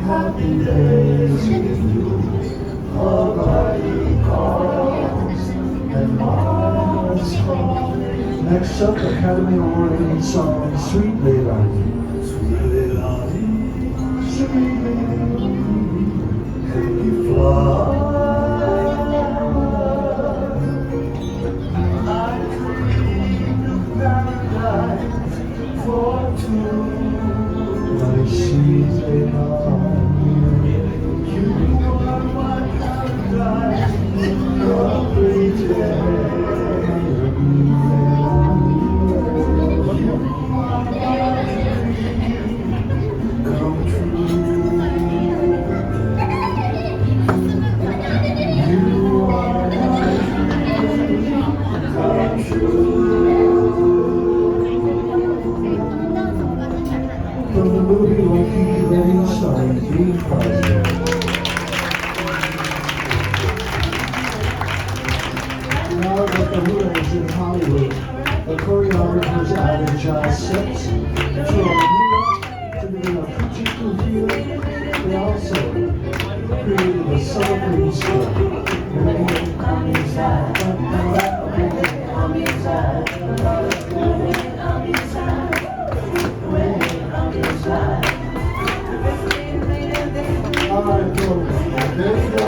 happy days with you. Hawaii calls and Mars calls. Next up, Academy Award-winning song, Sweet Leilani. Sweet Leilani, sweet Leilani, can you fly? I dreamed of paradise for two. My sweet Leilani, you are what I'm driving every day. From the movie Lucky Betty starring Dean Crosby. Now that the Hula is in Hollywood, the choreographers added jazz steps to a Hula to be a kuchikuhia. They also created a celebrating score. Alright, go. There we go.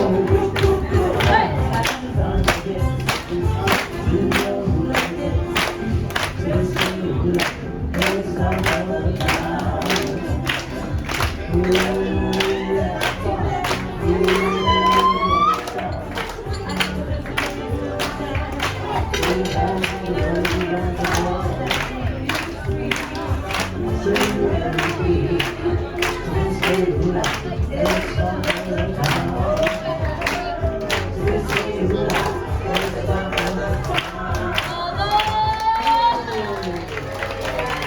Sing